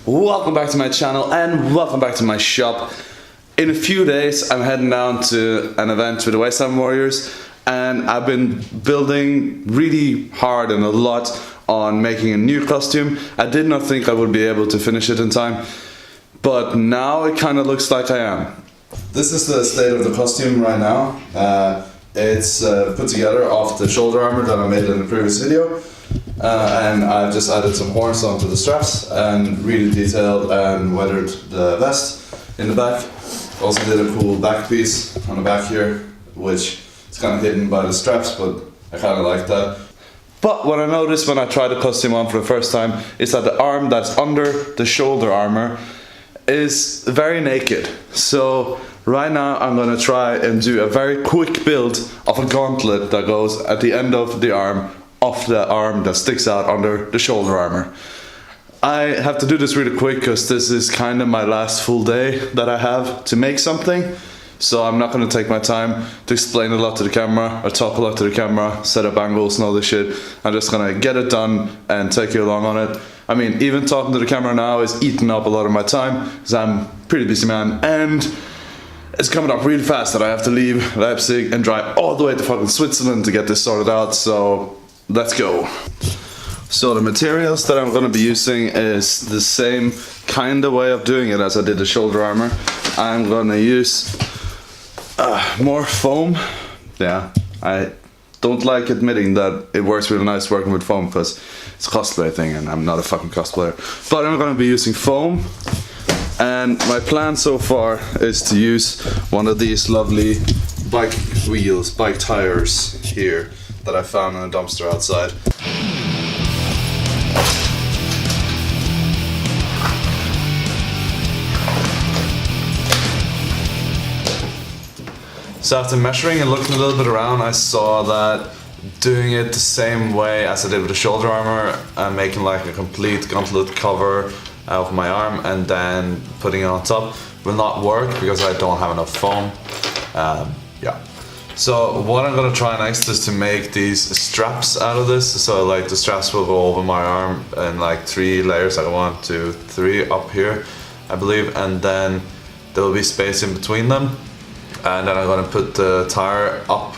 Welcome back to my channel and welcome back to my shop. In a few days I'm heading down to an event with the Wasteland Warriors, and I've been building really hard and a lot on making a new costume. I did not think I would be able to finish it in time, but now it kind of looks like I am. This is the state of the costume right now. It's put together off the shoulder armor that I made in the previous video. And I've just added some horns onto the straps and really detailed and weathered the vest in the back. Also did a cool back piece on the back here, which is kind of hidden by the straps, but I kind of like that. But what I noticed when I tried the costume on for the first time is that the arm that's under the shoulder armor is very naked. So right now I'm going to try and do a very quick build of a gauntlet that goes at the end of the arm of the arm that sticks out under the shoulder armor. I have to do this really quick because this is kind of my last full day that I have to make something. So I'm not going to take my time to explain a lot to the camera or talk a lot to the camera, set up angles and all this shit. I'm just going to get it done and take you along on it. I mean, even talking to the camera now is eating up a lot of my time because I'm a pretty busy man, and it's coming up really fast that I have to leave Leipzig and drive all the way to fucking Switzerland to get this sorted out. So let's go. So the materials that I'm going to be using is the same kind of way of doing it as I did the shoulder armor. I'm going to use more foam. Yeah, I don't like admitting that it works really nice working with foam because it's a cosplay thing and I'm not a fucking cosplayer. But I'm going to be using foam, and my plan so far is to use one of these lovely bike wheels, bike tires here that I found in a dumpster outside. So after measuring and looking a little bit around, I saw that doing it the same way as I did with the shoulder armor and making like a complete gauntlet cover of my arm and then putting it on top will not work because I don't have enough foam. Yeah. So what I'm gonna try next is to make these straps out of this. So like the straps will go over my arm in like 3 layers, like 1, 2, 3 up here, I believe, and then there will be space in between them. And then I'm gonna put the tire up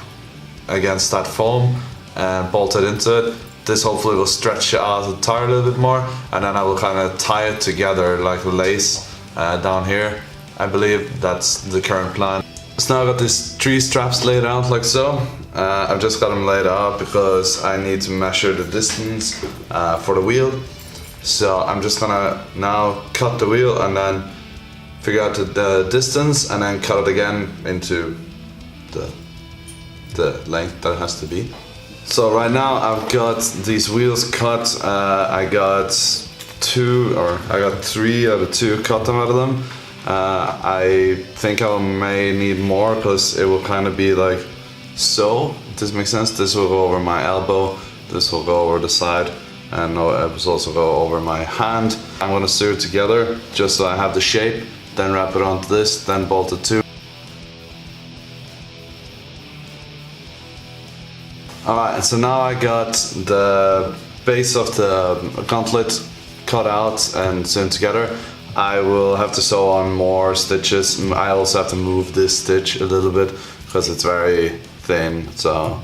against that foam and bolt it into it. This hopefully will stretch out the tire a little bit more, and then I will kind of tie it together like a lace down here. I believe that's the current plan. So now I've got these 3 straps laid out like so. I've just got them laid out because I need to measure the distance for the wheel. So I'm just gonna now cut the wheel and then figure out the distance and then cut it again into the length that it has to be. So right now I've got these wheels cut. I got 3 out of 2 cut them out of them. I think I may need more because it will kind of be like so. Does this make sense? This will go over my elbow, this will go over the side, and it will also go over my hand. I'm going to sew it together just so I have the shape, then wrap it onto this, then bolt it too. Alright, so now I got the base of the gauntlet cut out and sewn together. I will have to sew on more stitches. I also have to move this stitch a little bit because it's very thin. So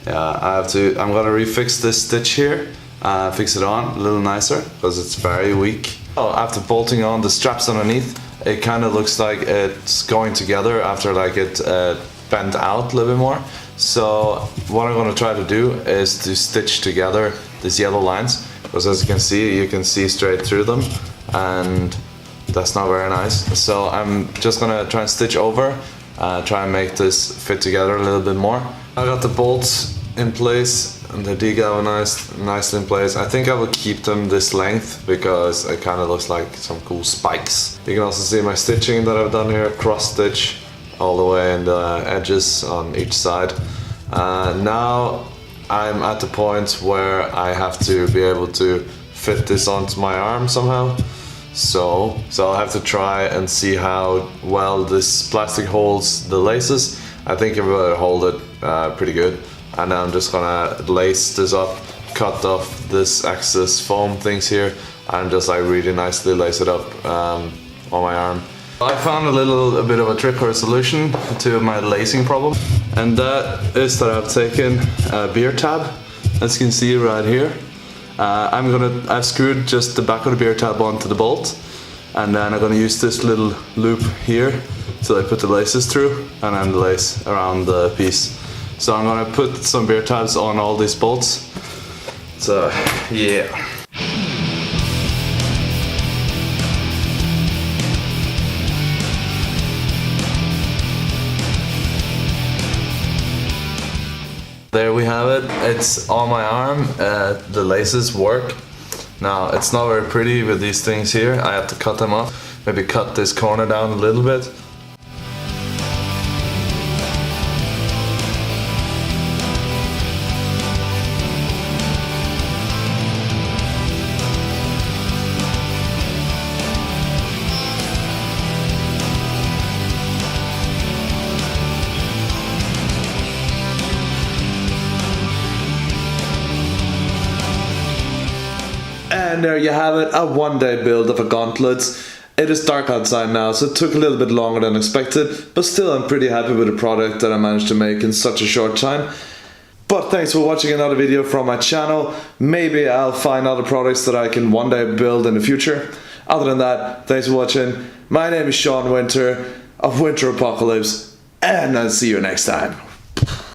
yeah, I'm gonna refix this stitch here, fix it on a little nicer because it's very weak. Oh, after bolting on the straps underneath, it kind of looks like it's going together after like it bent out a little bit more. So what I'm gonna try to do is to stitch together these yellow lines, because as you can see straight through them, and that's not very nice. So I'm just gonna try and stitch over, try and make this fit together a little bit more. I got the bolts in place and they're degalvanized nicely in place. I think I will keep them this length because it kind of looks like some cool spikes. You can also see my stitching that I've done here, cross stitch all the way in the edges on each side. Now I'm at the point where I have to be able to fit this onto my arm somehow. So I'll have to try and see how well this plastic holds the laces. I think it will hold it pretty good. And then I'm just gonna lace this up, cut off this excess foam things here, and just like really nicely lace it up on my arm. I found a bit of a trick or a solution to my lacing problem, and that is that I've taken a beer tab, as you can see right here. I've screwed just the back of the beer tab onto the bolt, and then I'm gonna use this little loop here so I put the laces through, and then the lace around the piece. So I'm gonna put some beer tabs on all these bolts. So yeah. There we have it. It's on my arm. The laces work. Now it's not very pretty with these things here. I have to cut them off. Maybe cut this corner down a little bit. And there you have it, a one-day build of a gauntlet. It is dark outside now, so it took a little bit longer than expected, but still I'm pretty happy with the product that I managed to make in such a short time. But thanks for watching another video from my channel. Maybe I'll find other products that I can one day build in the future. Other than that, thanks for watching. My name is Sean Winter of Winter Apocalypse, and I'll see you next time.